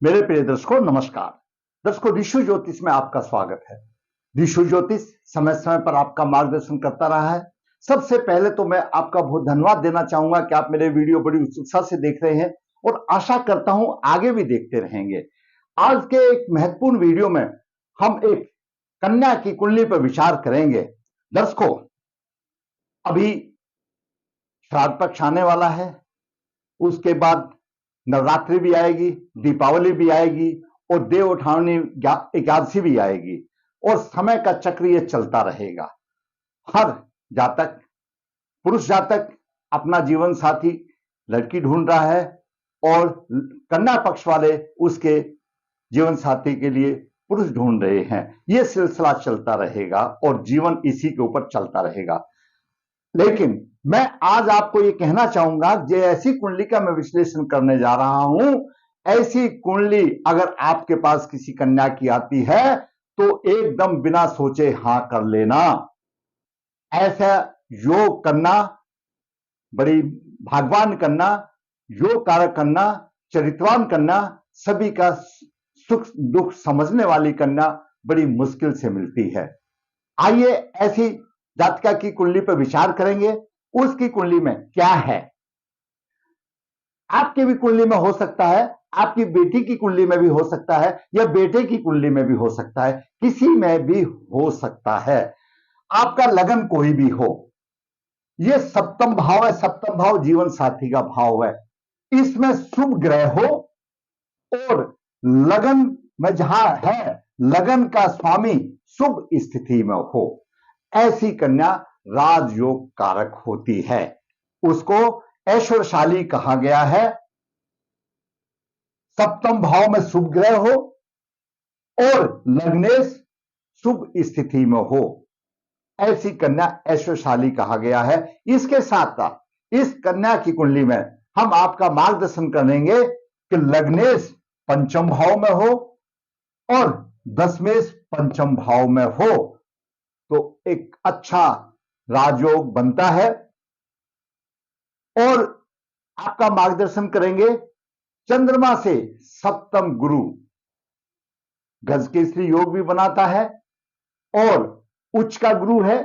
मेरे प्रिय दर्शकों नमस्कार। दर्शकों, ऋषु ज्योतिष में आपका स्वागत है। ऋषु ज्योतिष समय समय पर आपका मार्गदर्शन करता रहा है। सबसे पहले तो मैं आपका बहुत धन्यवाद देना चाहूंगा कि आप मेरे वीडियो बड़ी उत्सुकता से देख रहे हैं और आशा करता हूं आगे भी देखते रहेंगे। आज के एक महत्वपूर्ण वीडियो में हम एक कन्या की कुंडली पर विचार करेंगे। दर्शकों, अभी श्राद्ध पक्ष आने वाला है, उसके बाद नवरात्रि भी आएगी, दीपावली भी आएगी और देव उठावनी एकादशी भी आएगी और समय का चक्र ये चलता रहेगा। हर जातक, पुरुष जातक अपना जीवन साथी लड़की ढूंढ रहा है और कन्या पक्ष वाले उसके जीवन साथी के लिए पुरुष ढूंढ रहे हैं। यह सिलसिला चलता रहेगा और जीवन इसी के ऊपर चलता रहेगा। लेकिन मैं आज आपको यह कहना चाहूंगा, जो ऐसी कुंडली का मैं विश्लेषण करने जा रहा हूं, ऐसी कुंडली अगर आपके पास किसी कन्या की आती है तो एकदम बिना सोचे हां कर लेना। ऐसा योग करना, बड़ी भाग्यवान करना, योग कारक करना, चरित्रवान करना, सभी का सुख दुख समझने वाली कन्या बड़ी मुश्किल से मिलती है। आइए ऐसी जातका की कुंडली पर विचार करेंगे। उसकी कुंडली में क्या है, आपकी भी कुंडली में हो सकता है, आपकी बेटी की कुंडली में भी हो सकता है, या बेटे की कुंडली में भी हो सकता है, किसी में भी हो सकता है। आपका लगन कोई भी हो, यह सप्तम भाव है। सप्तम भाव जीवन साथी का भाव है। इसमें शुभ ग्रह हो और लगन में जहां है, लगन का स्वामी शुभ स्थिति में हो, ऐसी कन्या राजयोग कारक होती है। उसको ऐश्वर्यशाली कहा गया है। सप्तम भाव में शुभ ग्रह हो और लग्नेश शुभ स्थिति में हो, ऐसी कन्या ऐश्वर्यशाली कहा गया है। इसके साथ साथ इस कन्या की कुंडली में हम आपका मार्गदर्शन करेंगे कि लग्नेश पंचम भाव में हो और दशमेश पंचम भाव में हो तो एक अच्छा राजयोग बनता है। और आपका मार्गदर्शन करेंगे चंद्रमा से सप्तम गुरु गजकेसरी योग भी बनाता है और उच्च का गुरु है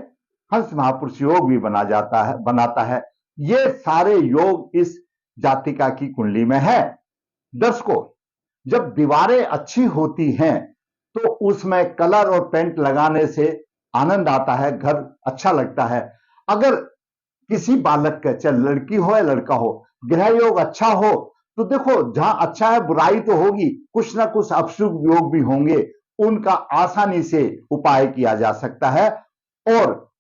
हंस महापुरुष योग भी बनाता है। ये सारे योग इस जातिका की कुंडली में है। दर्शकों, जब दीवारें अच्छी होती हैं तो उसमें कलर और पेंट लगाने से आनंद आता है, घर अच्छा लगता है। अगर किसी बालक का, चाहे लड़की हो या लड़का हो, ग्रह योग अच्छा हो तो देखो, जहां अच्छा है बुराई तो होगी, कुछ ना कुछ अशुभ योग भी होंगे, उनका आसानी से उपाय किया जा सकता है। और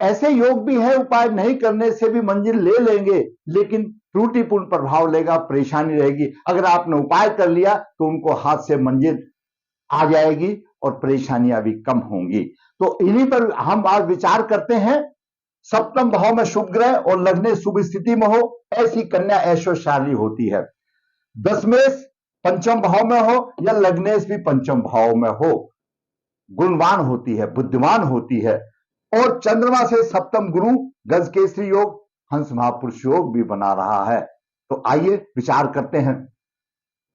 ऐसे योग भी है, उपाय नहीं करने से भी मंजिल ले लेंगे, लेकिन त्रुटिपूर्ण प्रभाव लेगा, परेशानी रहेगी। अगर आपने उपाय कर लिया तो उनको हाथ से मंजिल आ जाएगी और परेशानियां भी कम होंगी। तो इन्हीं पर हम आज विचार करते हैं। सप्तम भाव में शुभ ग्रह और लग्नेश शुभ स्थिति में हो, ऐसी कन्या ऐश्वर्यशाली होती है। दशमेश पंचम भाव में हो या लग्नेश भी पंचम भाव में हो, गुणवान होती है, बुद्धिमान होती है। और चंद्रमा से सप्तम गुरु गजकेसरी योग, हंस महापुरुष योग भी बना रहा है। तो आइए विचार करते हैं।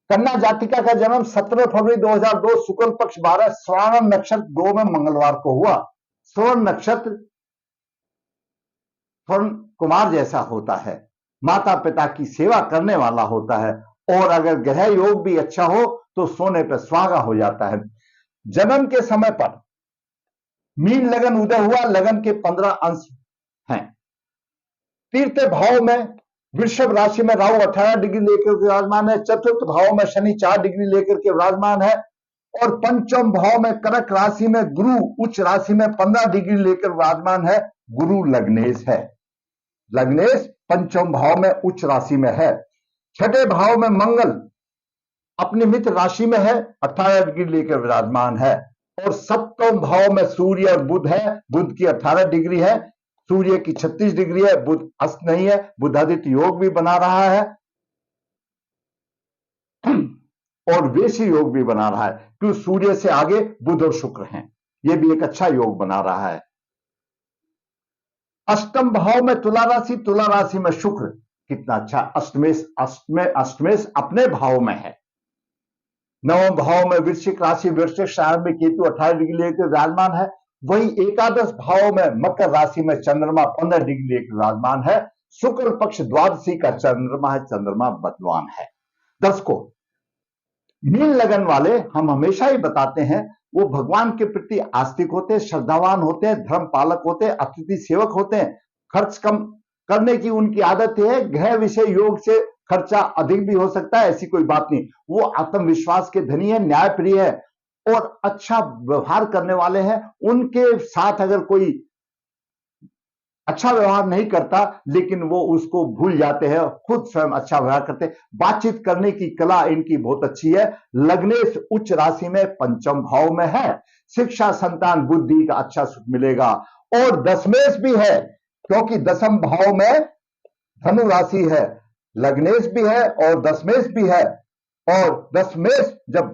कन्या जातिका का जन्म 17 फरवरी 2002 शुक्ल पक्ष 12 श्रवण नक्षत्र 2 में मंगलवार को हुआ। श्रवण नक्षत्र स्वर्ण कुमार जैसा होता है, माता पिता की सेवा करने वाला होता है और अगर ग्रह योग भी अच्छा हो तो सोने पर सुहागा हो जाता है। जन्म के समय पर मीन लगन उदय हुआ, लगन के 15 अंश हैं। तीसरे भाव में वृषभ राशि में राहु 18 डिग्री लेकर के विराजमान है। चतुर्थ भाव में शनि 4 डिग्री लेकर के विराजमान है और पंचम भाव में कर्क राशि में गुरु उच्च राशि में 15 डिग्री लेकर विराजमान है। गुरु लग्नेश है। लग्नेश पंचम भाव में उच्च राशि में है। छठे भाव में मंगल अपनी मित्र राशि में है, 18 डिग्री लेकर विराजमान है। और सप्तम भाव में सूर्य और बुध है। बुध की 18 डिग्री है, सूर्य की 36 डिग्री है। बुध अस्त नहीं है, बुधादित्य योग भी बना रहा है और वेशी योग भी बना रहा है, क्योंकि सूर्य से आगे बुध और शुक्र हैं। यह भी एक अच्छा योग बना रहा है। अष्टम भाव में तुला राशि, तुला राशि में शुक्र, कितना अच्छा। अष्टमेश अपने भाव में है। नवम भाव में वृश्चिक राशि वृश्चिक सारण में केतु 18 डिग्री लेकर विराजमान है। वही एकादश भाव में मकर राशि में चंद्रमा 15 डिग्री लेकर विराजमान है। शुक्ल पक्ष द्वादशी का चंद्रमा है, चंद्रमा बलवान है। दर्शकों, मीन लगन वाले हम हमेशा ही बताते हैं वो भगवान के प्रति आस्तिक होते हैं, श्रद्धावान होते हैं, धर्म पालक होते हैं, अतिथि सेवक होते हैं। खर्च कम करने की उनकी आदत है। ग्रह विषय योग से खर्चा अधिक भी हो सकता है, ऐसी कोई बात नहीं। वो आत्मविश्वास के धनी है, न्यायप्रिय है और अच्छा व्यवहार करने वाले हैं। उनके साथ अगर कोई अच्छा व्यवहार नहीं करता, लेकिन वो उसको भूल जाते हैं, खुद स्वयं अच्छा व्यवहार करते हैं। बातचीत करने की कला इनकी बहुत अच्छी है। लग्नेश उच्च राशि में पंचम भाव में है। शिक्षा, संतान, बुद्धि का अच्छा सुख मिलेगा। और दशमेश भी है, क्योंकि दशम भाव में धनु राशि है, लग्नेश भी है और दशमेश भी है। और दशमेश जब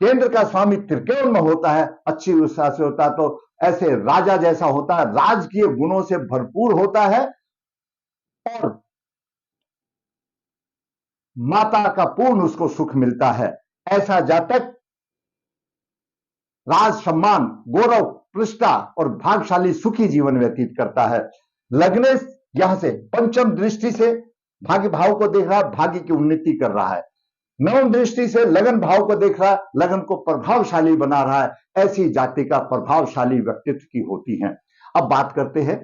केंद्र का स्वामी त्रिकोण में होता है, अच्छी उत्साह से होता है, तो ऐसे राजा जैसा होता है, राजकीय गुणों से भरपूर होता है और माता का पूर्ण उसको सुख मिलता है। ऐसा जातक राज सम्मान, गौरव, प्रतिष्ठा और भाग्यशाली सुखी जीवन व्यतीत करता है। लग्नेश यहां से पंचम दृष्टि से भाग्य भाव को देख रहा है, भाग्य की उन्नति कर रहा है। नवम दृष्टि से लगन भाव को देख रहा है, लगन को प्रभावशाली बना रहा है। ऐसी जाति का प्रभावशाली व्यक्तित्व की होती हैं। अब बात करते हैं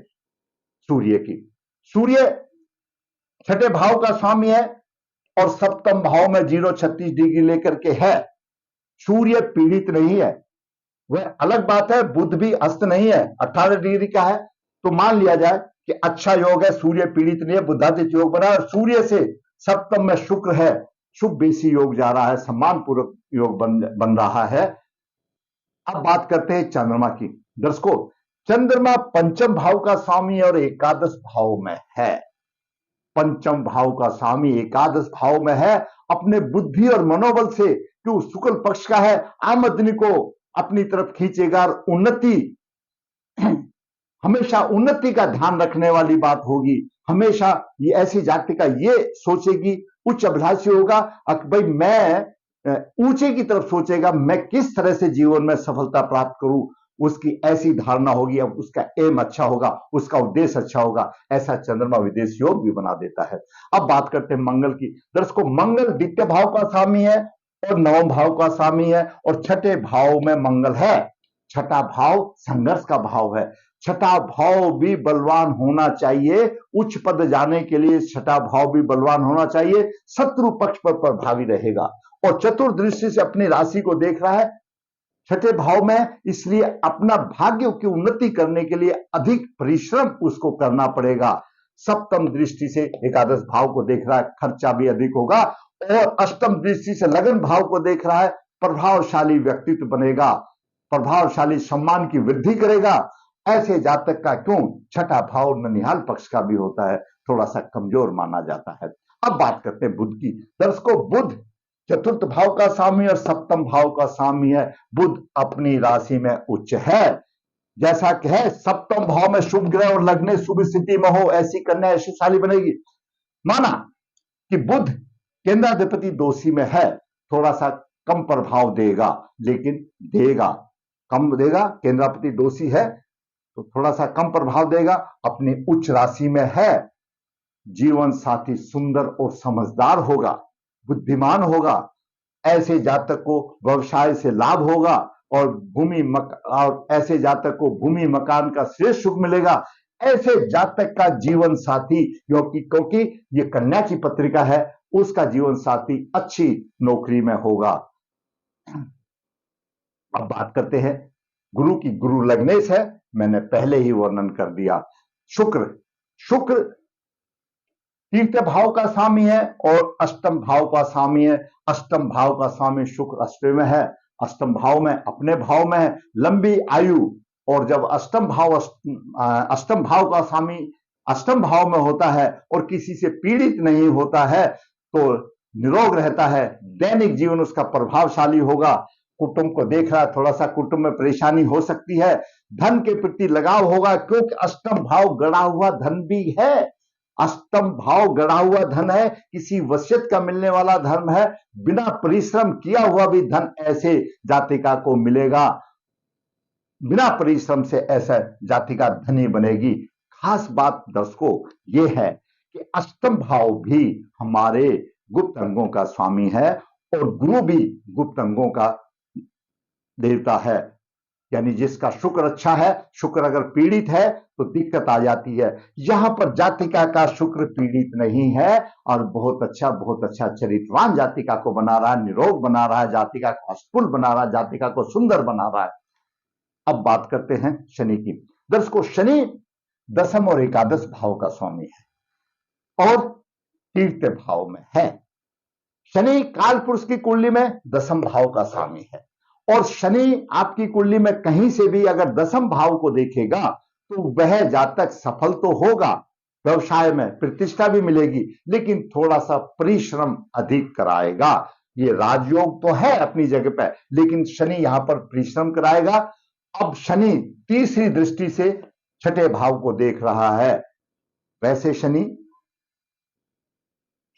सूर्य की। सूर्य छठे भाव का स्वामी है और सप्तम भाव में 0-36 डिग्री लेकर के है। सूर्य पीड़ित नहीं है, वह अलग बात है। बुध भी अस्त नहीं है, 18 डिग्री का है, तो मान लिया जाए कि अच्छा योग है, सूर्य पीड़ित नहीं है, बुधादित्य योग बना है। सूर्य से सप्तम में शुक्र है, शुभ बेसी योग जा रहा है, सम्मान पूर्वक योग बन रहा है। अब बात करते हैं चंद्रमा की। दर्शकों, चंद्रमा पंचम भाव का स्वामी और एकादश भाव में है। पंचम भाव का स्वामी एकादश भाव में है। अपने बुद्धि और मनोबल से, जो शुक्ल पक्ष का है, आमदनी को अपनी तरफ खींचेगा और उन्नति, हमेशा उन्नति का ध्यान रखने वाली बात होगी। हमेशा ये ऐसी जाति का ये सोचेगी, उच्च अभिलाषी होगा, भाई मैं ऊंचे की तरफ सोचेगा, मैं किस तरह से जीवन में सफलता प्राप्त करूं, उसकी ऐसी धारणा होगी। अब उसका एम अच्छा होगा, उसका उद्देश्य अच्छा होगा। ऐसा चंद्रमा विदेश योग भी बना देता है। अब बात करते हैं मंगल की। दर्शकों, मंगल द्वितीय भाव का स्वामी है और नवम भाव का स्वामी है और छठे भाव में मंगल है। छठा भाव संघर्ष का भाव है। छठा भाव भी बलवान होना चाहिए। उच्च पद जाने के लिए छठा भाव भी बलवान होना चाहिए। शत्रु पक्ष पर प्रभावी रहेगा और चतुर्दृष्टि से अपनी राशि को देख रहा है छठे भाव में, इसलिए अपना भाग्य की उन्नति करने के लिए अधिक परिश्रम उसको करना पड़ेगा। सप्तम दृष्टि से एकादश भाव को देख रहा है, खर्चा भी अधिक होगा। और अष्टम दृष्टि से लगन भाव को देख रहा है, प्रभावशाली व्यक्तित्व बनेगा, प्रभावशाली सम्मान की वृद्धि करेगा। ऐसे जातक का क्यों छठा भाव ननिहाल पक्ष का भी होता है, थोड़ा सा कमजोर माना जाता है। अब बात करते हैं बुध की। दर्शकों, बुध चतुर्थ भाव का स्वामी और सप्तम भाव का स्वामी है। बुध अपनी राशि में उच्च है। जैसा कि है, सप्तम भाव में शुभ ग्रह और लग्न शुभ स्थिति में हो, ऐसी कन्या यशस्वी बनेगी। माना कि बुध केंद्राधिपति दोषी में है, थोड़ा सा कम प्रभाव देगा, लेकिन देगा, कम देगा। केंद्राधिपति दोषी है तो थोड़ा सा कम प्रभाव देगा। अपनी उच्च राशि में है। जीवन साथी सुंदर और समझदार होगा, बुद्धिमान होगा। ऐसे जातक को व्यवसाय से लाभ होगा और ऐसे जातक को भूमि मकान का श्रेष्ठ सुख मिलेगा। ऐसे जातक का जीवन साथी, क्योंकि ये कन्या की पत्रिका है, उसका जीवन साथी अच्छी नौकरी में होगा। अब बात करते हैं गुरु की। गुरु लग्नेश है, मैंने पहले ही वर्णन कर दिया। शुक्र तीसरे भाव का स्वामी है और अष्टम भाव का स्वामी है। अष्टम भाव का स्वामी शुक्र अष्टम में है, अष्टम भाव में, अपने भाव में है। लंबी आयु, और जब अष्टम भाव का स्वामी अष्टम भाव में होता है और किसी से पीड़ित नहीं होता है तो निरोग रहता है। दैनिक जीवन उसका प्रभावशाली होगा। कुटुंब को देख रहा है, थोड़ा सा कुटुंब में परेशानी हो सकती है। धन के प्रति लगाव होगा, क्योंकि अष्टम भाव गड़ा हुआ धन भी है। अष्टम भाव गढ़ा हुआ धन है, किसी वसीयत का मिलने वाला धन है, बिना परिश्रम किया हुआ भी धन ऐसे जातिका को मिलेगा, बिना परिश्रम से ऐसा जातिका धनी बनेगी। खास बात दर्शकों ये है कि अष्टम भाव भी हमारे गुप्त अंगों का स्वामी है और गुरु भी गुप्त अंगों का देवता है। यानी जिसका शुक्र अच्छा है, शुक्र अगर पीड़ित है तो दिक्कत आ जाती है। यहां पर जातिका का शुक्र पीड़ित नहीं है और बहुत अच्छा चरित्रवान जातिका को बना रहा है, निरोग बना रहा है, जातिका को हष्टपुष्ट बना रहा है, जातिका को सुंदर बना रहा है। अब बात करते हैं शनि की। दर्शकों, शनि दसम और एकादश भाव का स्वामी है और तृतीय भाव में है। शनि काल पुरुष की कुंडली में दसम भाव का स्वामी है और शनि आपकी कुंडली में कहीं से भी अगर दसम भाव को देखेगा तो वह जातक सफल तो होगा, व्यवसाय में प्रतिष्ठा भी मिलेगी, लेकिन थोड़ा सा परिश्रम अधिक कराएगा। ये राजयोग तो है अपनी जगह पर, लेकिन शनि यहां पर परिश्रम कराएगा। अब शनि तीसरी दृष्टि से छठे भाव को देख रहा है। वैसे शनि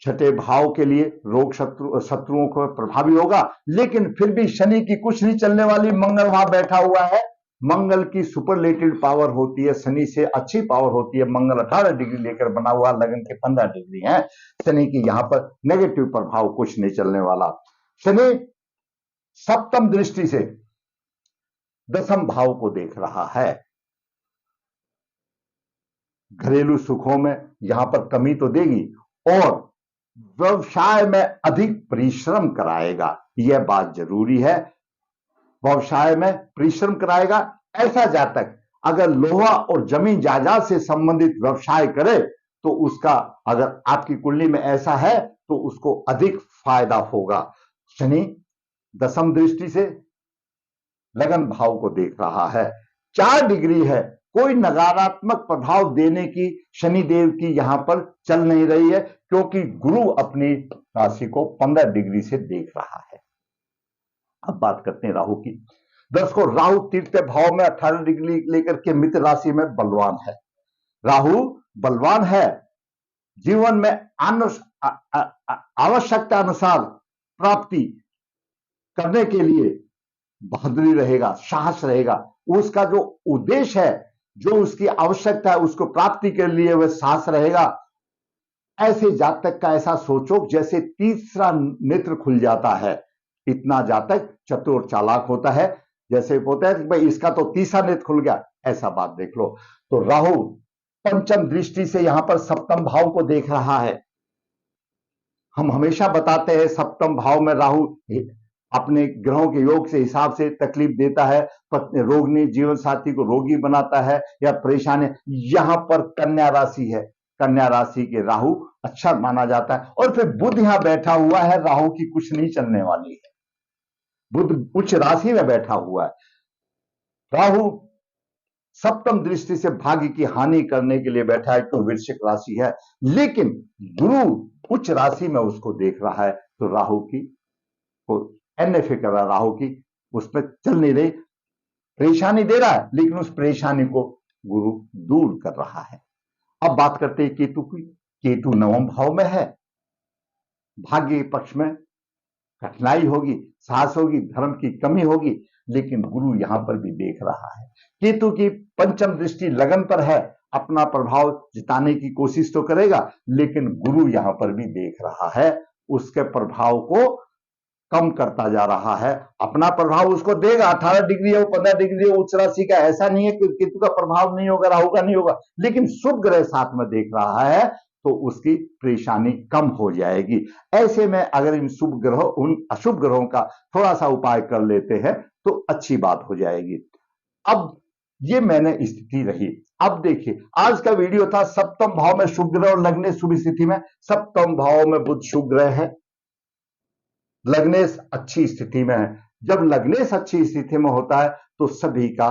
छठे भाव के लिए रोग शत्रुओं को प्रभावी होगा, लेकिन फिर भी शनि की कुछ नहीं चलने वाली मंगल वहां बैठा हुआ है। मंगल की सुपरलेटिव पावर होती है, शनि से अच्छी पावर होती है। मंगल 18 डिग्री लेकर बना हुआ, लगन के 15 डिग्री है। शनि की यहां पर नेगेटिव प्रभाव कुछ नहीं चलने वाला। शनि सप्तम दृष्टि से दसम भाव को देख रहा है। घरेलू सुखों में यहां पर कमी तो देगी और व्यवसाय में अधिक परिश्रम कराएगा, यह बात जरूरी है। व्यवसाय में परिश्रम कराएगा। ऐसा जातक अगर लोहा और जमीन जायदाद से संबंधित व्यवसाय करे तो उसका, अगर आपकी कुंडली में ऐसा है तो उसको अधिक फायदा होगा। शनि दसम दृष्टि से लगन भाव को देख रहा है। 4 डिग्री है, कोई नकारात्मक प्रभाव देने की शनिदेव की यहां पर चल नहीं रही है, क्योंकि गुरु अपनी राशि को 15 डिग्री से देख रहा है। अब बात करते हैं राहु की। दर्शकों, राहु तृतीय भाव में 18 डिग्री लेकर के मित्र राशि में बलवान है। राहु बलवान है, जीवन में आवश्यकता अनुसार प्राप्ति करने के लिए बहादुरी रहेगा, साहस रहेगा। उसका जो उद्देश्य है, जो उसकी आवश्यकता है, उसको प्राप्ति के लिए वह साहस रहेगा। ऐसे जातक का ऐसा सोचो जैसे तीसरा नेत्र खुल जाता है। इतना जातक चतुर चालाक होता है, जैसे होता है कि भाई इसका तो तीसरा नेत्र खुल गया, ऐसा बात देख लो। तो राहु पंचम दृष्टि से यहां पर सप्तम भाव को देख रहा है। हम हमेशा बताते हैं सप्तम भाव में राहु अपने ग्रहों के योग से हिसाब से तकलीफ देता है, रोगनी जीवन साथी को रोगी बनाता है या परेशानी। यहां पर कन्या राशि है, कन्या राशि के राहु अच्छा माना जाता है। और फिर बुध यहां बैठा हुआ है, राहु की कुछ नहीं चलने वाली है। बुध उच्च राशि में बैठा हुआ है। राहु सप्तम दृष्टि से भाग्य की हानि करने के लिए बैठा है, तो वृश्चिक राशि है, लेकिन गुरु उच्च राशि में उसको देख रहा है, तो राहु की एनएफए कर रहा, राहु की उसमें चल नहीं रही, परेशानी दे रहा है, लेकिन उस परेशानी को गुरु दूर कर रहा है। अब बात करते हैं केतु की। केतु नवम भाव में है, भाग्य के पक्ष में कठिनाई होगी, साहस होगी, धर्म की कमी होगी, लेकिन गुरु यहां पर भी देख रहा है। केतु की पंचम दृष्टि लगन पर है, अपना प्रभाव जिताने की कोशिश तो करेगा, लेकिन गुरु यहां पर भी देख रहा है, उसके प्रभाव को कम करता जा रहा है। अपना प्रभाव उसको देगा, 18 डिग्री है, 15 डिग्री है, उच्च राशि का, ऐसा नहीं है कि केतु का प्रभाव नहीं होगा, राहु का नहीं होगा, लेकिन शुभ ग्रह साथ में देख रहा है तो उसकी परेशानी कम हो जाएगी। ऐसे में अगर इन शुभ ग्रहों, उन अशुभ ग्रहों का थोड़ा सा उपाय कर लेते हैं तो अच्छी बात हो जाएगी। अब ये मैंने स्थिति रही। अब देखिए, आज का वीडियो था सप्तम भाव में शुभ ग्रह और लग्नेश शुभ स्थिति में। सप्तम भाव में बुध शुभ ग्रह है, लग्नेश अच्छी स्थिति में है। जब लग्नेश अच्छी स्थिति में होता है तो सभी का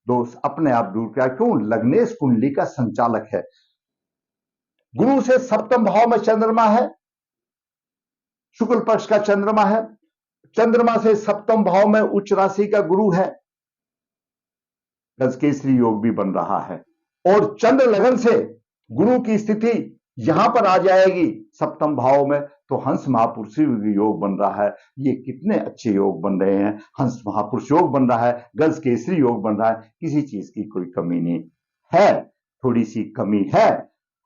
दोष अपने आप दूर किया। क्यों? लग्नेश कुंडली का संचालक है। गुरु से सप्तम भाव में चंद्रमा है, शुक्ल पक्ष का चंद्रमा है। चंद्रमा से सप्तम भाव में उच्च राशि का गुरु है, गजकेसरी योग भी बन रहा है। और चंद्र लगन से गुरु की स्थिति यहां पर आ जाएगी सप्तम भाव में, तो हंस महापुरुष योग बन रहा है। ये कितने अच्छे योग बन रहे हैं। हंस महापुरुष योग बन रहा है, गज केसरी योग बन रहा है, किसी चीज की कोई कमी नहीं है। थोड़ी सी कमी है,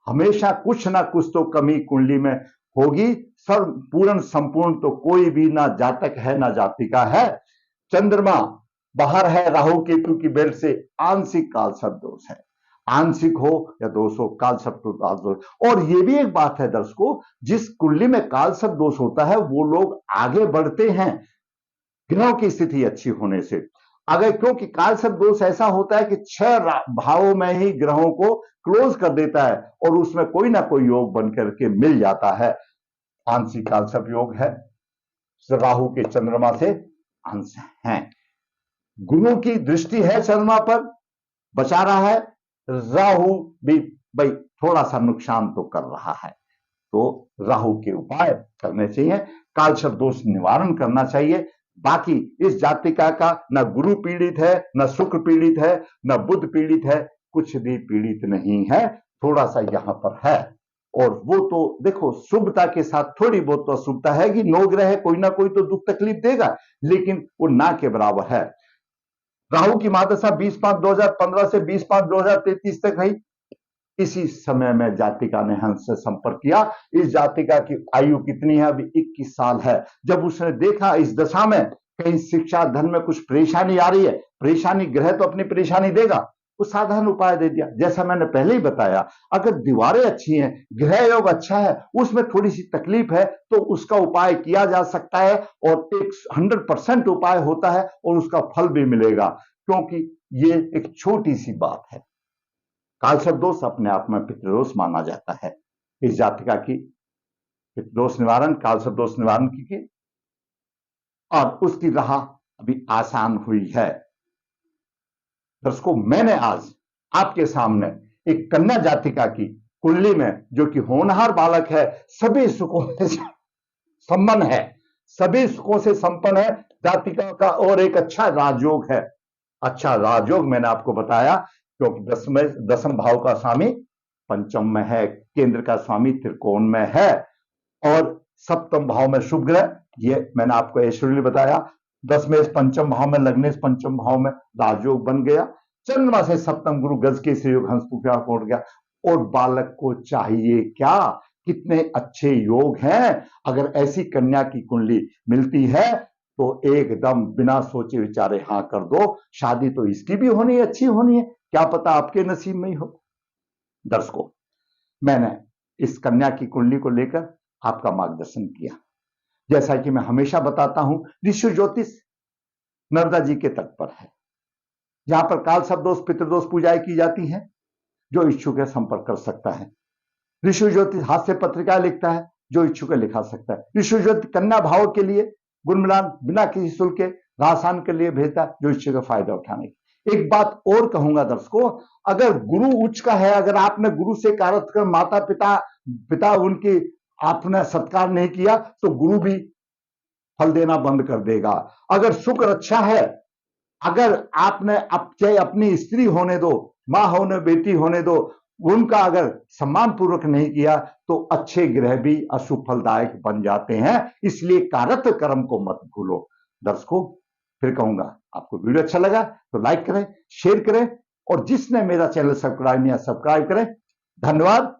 हमेशा कुछ ना कुछ तो कमी कुंडली में होगी। सर्व पूर्ण संपूर्ण तो कोई भी ना जातक है ना जातिका है। चंद्रमा बाहर है राहु केतु की बेल्ट से, आंशिक काल सर्प दोष है। आंशिक हो या दोष हो, काल सर्प दोष। और ये भी एक बात है दर्शकों, जिस कुंडली में काल सर्प दोष होता है वो लोग आगे बढ़ते हैं ग्रहों की स्थिति अच्छी होने से। अगर क्योंकि काल सर्प दोष ऐसा होता है कि 6 भावों में ही ग्रहों को क्लोज कर देता है और उसमें कोई ना कोई योग बन करके मिल जाता है। आंशिक काल सर्प योग है, राहु के चंद्रमा से अंश है, गुरु की दृष्टि है चंद्रमा पर, बचा रहा है। राहु भी भाई थोड़ा सा नुकसान तो कर रहा है, तो राहु के उपाय करने चाहिए, काल सर्प दोष निवारण करना चाहिए। बाकी इस जातिका का न गुरु पीड़ित है, न शुक्र पीड़ित है, न बुध पीड़ित है, कुछ भी पीड़ित नहीं है। थोड़ा सा यहां पर है, और वो तो देखो शुभता के साथ थोड़ी बहुत तो अशुभता है कि 9 ग्रह है, कोई ना कोई तो दुख तकलीफ देगा, लेकिन वो ना के बराबर है। राहु की महादशा 20/5/2015 से 20/5/2033 तक रही। इसी समय में जातिका ने हंस से संपर्क किया। इस जातिका की आयु कितनी है? अभी 21 साल है। जब उसने देखा इस दशा में कहीं शिक्षा धन में कुछ परेशानी आ रही है, परेशानी ग्रह तो अपनी परेशानी देगा, वो साधारण उपाय दे दिया। जैसा मैंने पहले ही बताया, अगर दीवारें अच्छी हैं, गृह योग अच्छा है, उसमें थोड़ी सी तकलीफ है, तो उसका उपाय किया जा सकता है और एक 100% उपाय होता है और उसका फल भी मिलेगा, क्योंकि ये एक छोटी सी बात है। काल सर्प दोष अपने आप में पितृदोष माना जाता है। इस जातिका की पितृदोष निवारण, काल सर्प दोष निवारण की और उसकी राह अभी आसान हुई है। दर्शकों, मैंने आज आपके सामने एक कन्या जातिका की कुंडली में, जो कि होनहार बालक है, सभी सुखों से संपन्न है, सभी सुखों से संपन्न है जातिका का, और एक अच्छा राजयोग है। अच्छा राजयोग मैंने आपको बताया, क्योंकि दसम भाव का स्वामी पंचम में है, केंद्र का स्वामी त्रिकोण में है, और सप्तम भाव में शुभ ग्रह, ये मैंने आपको ऐश्वर्य बताया। 10वें पंचम भाव में लगने से पंचम भाव में राजयोग बन गया। चंद्रमा से सप्तम गुरु गज के से योग हंस पहुंच गया। और बालक को चाहिए क्या? कितने अच्छे योग हैं। अगर ऐसी कन्या की कुंडली मिलती है तो एकदम बिना सोचे विचारे हाँ कर दो। शादी तो इसकी भी होनी है, अच्छी होनी है, क्या पता आपके नसीब में ही हो। दर्शकों, मैंने इस कन्या की कुंडली को लेकर आपका मार्गदर्शन किया। जैसा कि मैं हमेशा बताता हूं, ऋषि ज्योतिष नर्मदा जी के तट पर है, जहां पर काल सर्प दोष पितृदोष पूजाएं की जाती हैं। जो इच्छुक है संपर्क कर सकता है। ऋषि ज्योतिष हास्य पत्रिका लिखता है, जो इच्छुक है लिखा सकता है। ऋषि ज्योतिष कन्या भाव के लिए गुणमिलान बिना किसी शुल्क के रासान के लिए भेजता है, जो इच्छुक है फायदा उठाने की। एक बात और कहूंगा दर्शकों, अगर गुरु उच्च का है, अगर आपने गुरु से कारत कर माता पिता उनकी आपने सत्कार नहीं किया, तो गुरु भी फल देना बंद कर देगा। अगर शुक्र अच्छा है, अगर आपने चाहे अपनी स्त्री होने दो, मां होने, बेटी होने दो, उनका अगर सम्मान पूर्वक नहीं किया, तो अच्छे ग्रह भी अशुभ फलदायक बन जाते हैं। इसलिए कारत कर्म को मत भूलो। दर्शकों, फिर कहूंगा, आपको वीडियो अच्छा लगा तो लाइक करें, शेयर करें, और जिसने मेरा चैनल सब्सक्राइब नहीं किया सब्सक्राइब करें। धन्यवाद।